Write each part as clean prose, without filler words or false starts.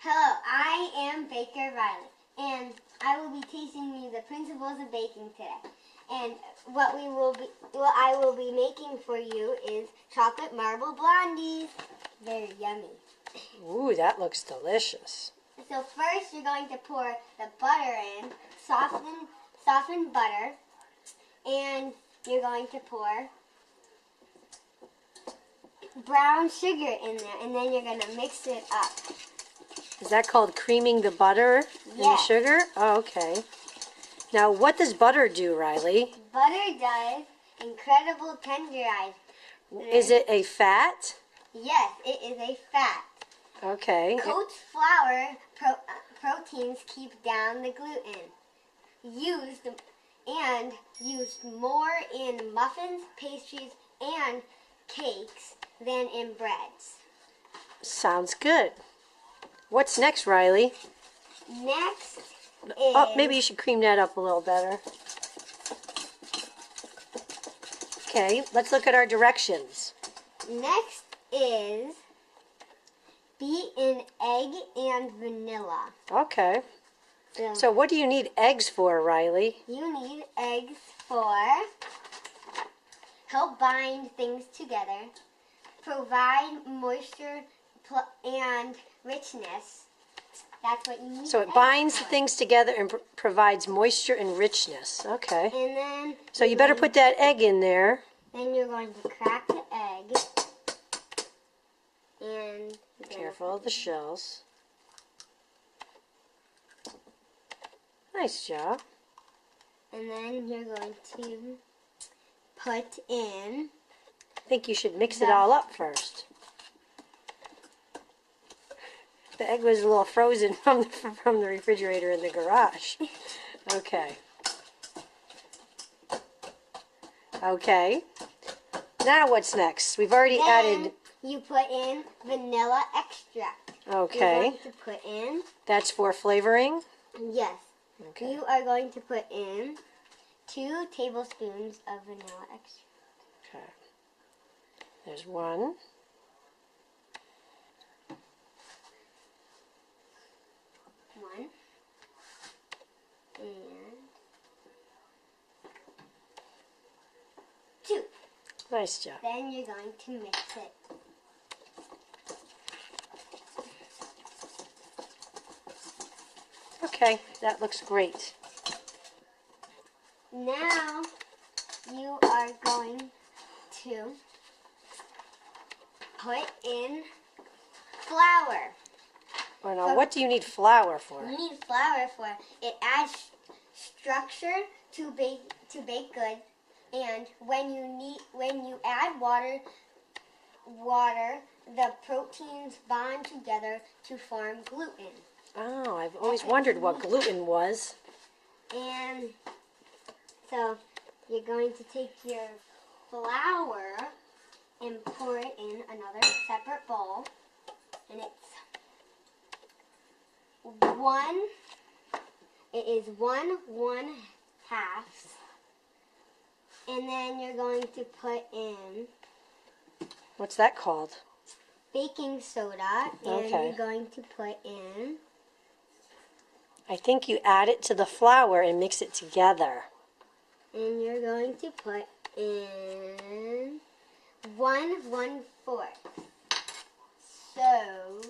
Hello, I am Baker Riley, and I will be teaching you the principles of baking today. And what I will be making for you is chocolate marble blondies. Very yummy. Ooh, that looks delicious. So first, you're going to pour the butter in, soften butter, and you're going to pour brown sugar in there, and then you're going to mix it up. Is that called creaming the butter and the Yes. sugar? Oh, okay. Now, what does butter do, Riley? Butter does incredible tenderize. Is it a fat? Yes, it is a fat. Okay. Coats flour proteins keep down the gluten. Used more in muffins, pastries, and cakes than in breads. Sounds good. What's next, Riley? Next is... Oh, maybe you should cream that up a little better. Okay, let's look at our directions. Next is beat in egg and vanilla. Okay. So what do you need eggs for, Riley? You need eggs for help bind things together, provide moisture and richness. That's what you need. So it binds things together and provides moisture and richness. Okay. And then... So you better put that egg in there. Then you're going to crack the egg. And... Careful of the shells. Nice job. And then you're going to put in... I think you should mix it all up first. The egg was a little frozen from the refrigerator in the garage. Okay. Okay. Now what's next? We've already added... you put in vanilla extract. Okay. You're going to put in... That's for flavoring? Yes. Okay. You are going to put in 2 tablespoons of vanilla extract. Okay. There's 1. And 2. Nice job. Then you're going to mix it. Okay, that looks great. Now you are going to put in flour. Well, now, what do you need flour for? You need flour for it adds structure to baked goods, and when you add water, the proteins bond together to form gluten. Oh, I've always wondered what gluten was. And so you're going to take your flour and pour it in another separate bowl, and it is 1/1 half, and then you're going to put in... What's that called? Baking soda, and you're going to put in... I think you add it to the flour and mix it together. And you're going to put in 1/4. So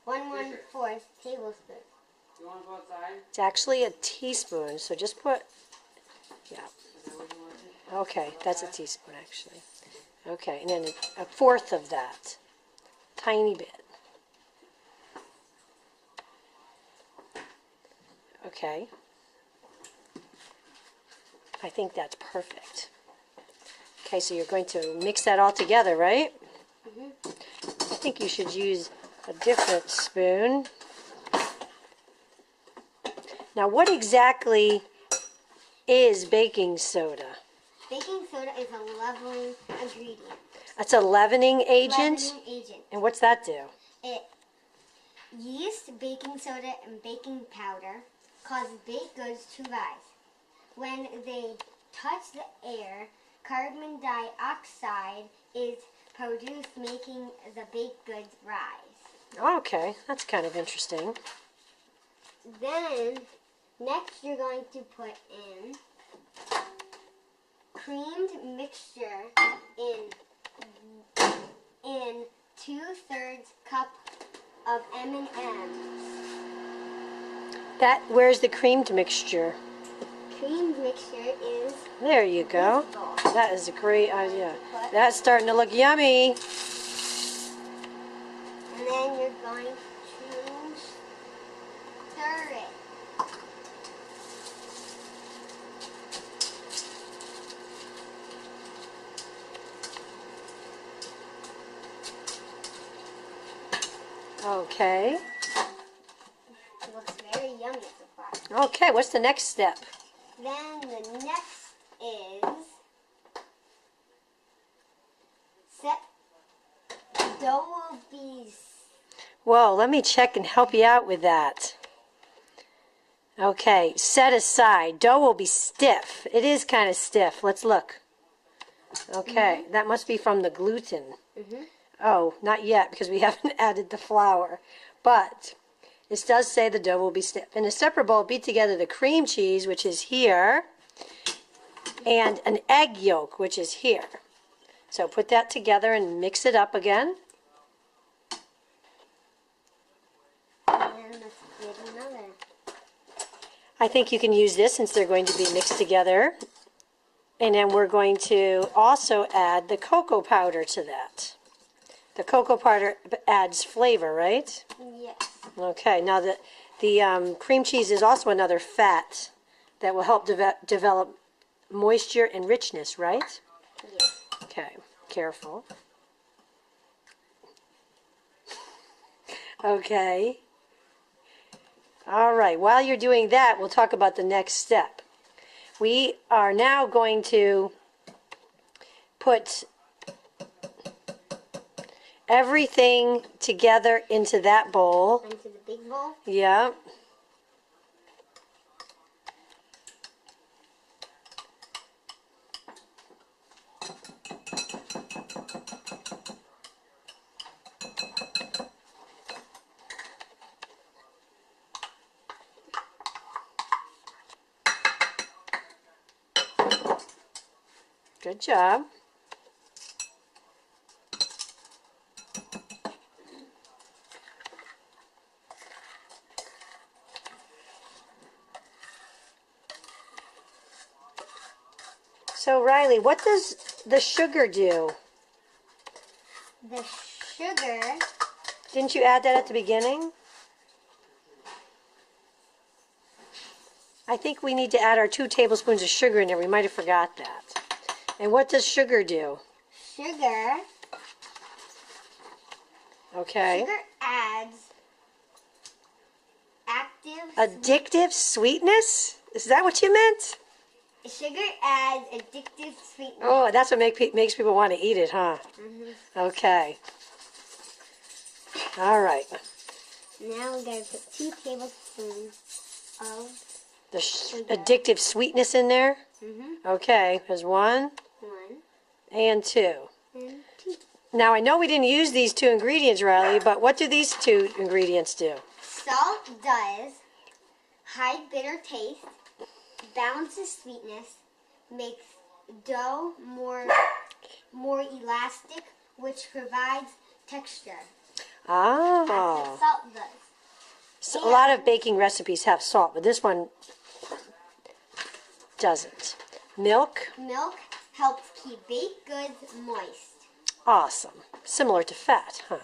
1/4 tablespoon. You want to go outside? It's actually a teaspoon, so just put, yeah. Okay, that's a teaspoon actually. Okay, and then 1/4 of that. Tiny bit. Okay. I think that's perfect. Okay, so you're going to mix that all together, right? Mm-hmm. I think you should use a different spoon. Now, what exactly is baking soda? Baking soda is a leavening ingredient. That's a leavening agent? Leavening agent. And what's that do? Yeast, baking soda, and baking powder cause baked goods to rise. When they touch the air, carbon dioxide is produce, making the baked goods rise. Okay, that's kind of interesting. Then, next you're going to put in creamed mixture in 2/3 cup of M&M's. Where's the creamed mixture? Creamed mixture is There you go. this bowl. That is a great idea. That's starting to look yummy. And then you're going to stir it. Okay. It looks very yummy so far. Okay, what's the next step? Then the next is dough will be Whoa, let me check and help you out with that. Okay, set aside. Dough will be stiff. It is kind of stiff. Let's look. Okay, that must be from the gluten. Oh, not yet because we haven't added the flour. But it does say the dough will be stiff. In a separate bowl, beat together the cream cheese, which is here, and an egg yolk, which is here. So put that together and mix it up again. and let's get another. I think you can use this since they're going to be mixed together. And then we're going to also add the cocoa powder to that. The cocoa powder adds flavor, right? Yes. Okay, now the cream cheese is also another fat that will help develop moisture and richness, right? Yes. Okay, careful. Okay. All right, while you're doing that, we'll talk about the next step. We are now going to put everything together into that bowl. Into the big bowl. Yeah. Good job. So Riley, what does the sugar do? The sugar. Didn't you add that at the beginning? I think we need to add our 2 tablespoons of sugar in there. We might have forgot that. And what does sugar do? Sugar. Okay. Sugar adds active. Addictive sweetness? Is that what you meant? Sugar adds addictive sweetness. Oh, that's what makes people want to eat it, huh? Okay. All right. Now we're going to put 2 tablespoons of The addictive sweetness in there? Okay, there's 1 1 and 2. and 2. Now, I know we didn't use these 2 ingredients, Riley, but what do these 2 ingredients do? Salt does hide bitter taste, balances sweetness, makes dough more elastic, which provides texture. That's what Ah. salt does. So a lot of baking recipes have salt, but this one doesn't. Milk? Milk helps keep baked goods moist. Awesome. Similar to fat, huh?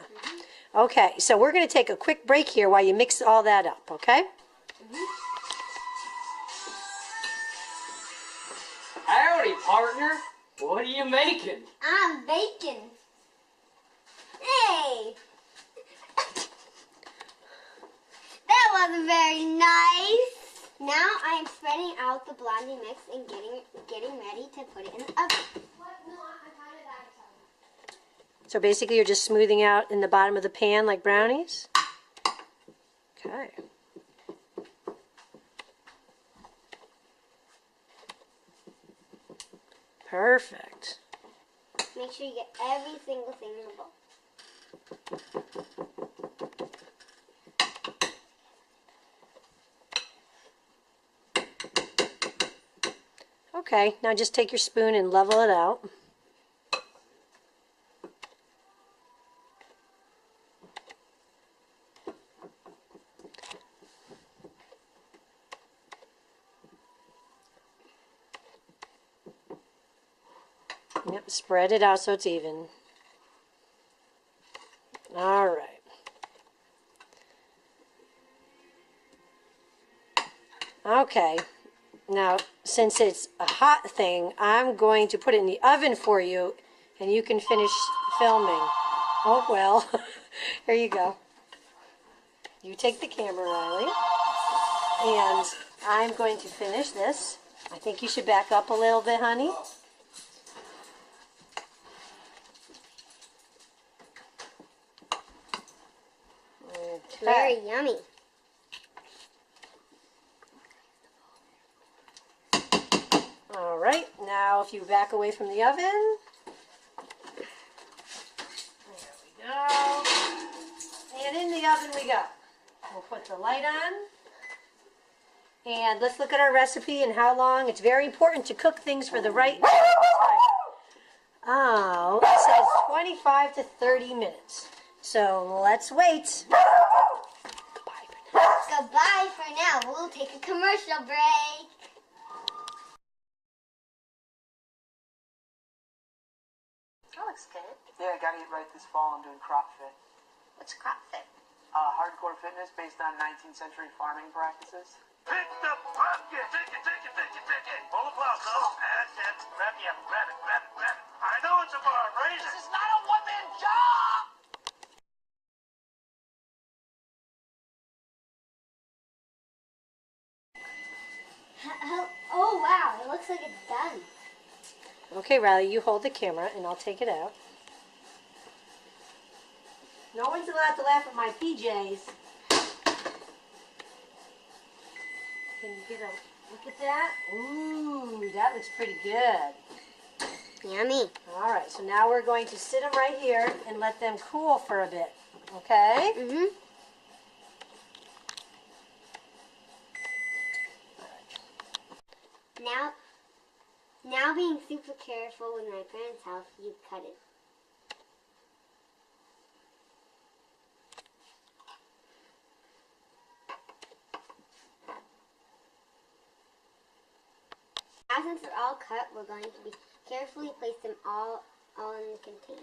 Okay, so we're going to take a quick break here while you mix all that up, okay? Howdy, partner. What are you making? I'm baking. Hey! That wasn't very nice. Now I'm spreading out the blondie mix and getting ready to put it in the oven. So basically you're just smoothing out in the bottom of the pan like brownies? Okay. Perfect. Make sure you get every single thing in the bowl. Okay, now just take your spoon and level it out. Yep, spread it out so it's even. All right. Okay. Now, since it's a hot thing, I'm going to put it in the oven for you, and you can finish filming. Oh, well. Here you go. You take the camera, Riley. And I'm going to finish this. I think you should back up a little bit, honey. Okay. Very yummy. All right, now if you back away from the oven, there we go, and in the oven we go. We'll put the light on, and let's look at our recipe and how long. It's very important to cook things for the right time. Oh, it says 25 to 30 minutes, so let's wait. Goodbye for now. We'll take a commercial break. That looks good. Yeah, I gotta get right this fall. I'm doing crop fit. What's crop fit? Hardcore fitness based on 19th century farming practices. Pick the pumpkin! Take it, take it, take it, take it! Pull the blouse up. That's it. Grab it, grab it, grab it, grab it. I know it's a barn. Raise it. This is not a one-man job! Oh, wow. It looks like it's done. Okay, Riley, you hold the camera, and I'll take it out. No one's allowed to laugh at my PJs. Can you get a look at that? Ooh, that looks pretty good. Yummy. All right, so now we're going to sit them right here and let them cool for a bit. Okay? Mm-hmm. Now being super careful with my parents' house, you cut it. Now since they're all cut, we're going to carefully place them all in the container.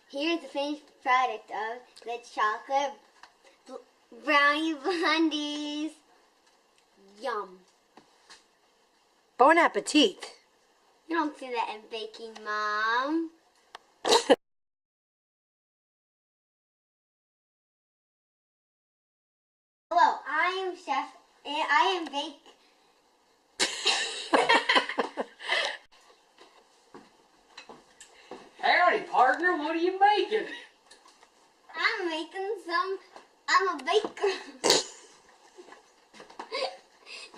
Here's the finished product of the chocolate brownie blondies. Yum. Bon appetit. You don't say that in baking, Mom. Hello, I am Chef, and I am Bake. Howdy, partner. What are you making? I'm making some. I'm a baker.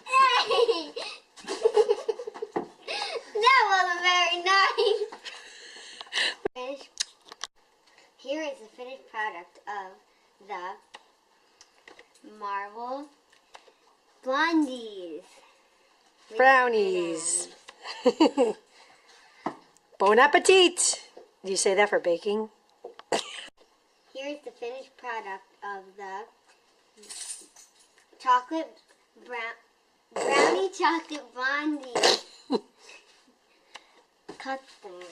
Hey! That wasn't very nice. Here is the finished product of the marble blondies. Brownies. Bon appetit. Do you say that for baking? Here is the finished product of the chocolate brownie chocolate blondies. Cut them.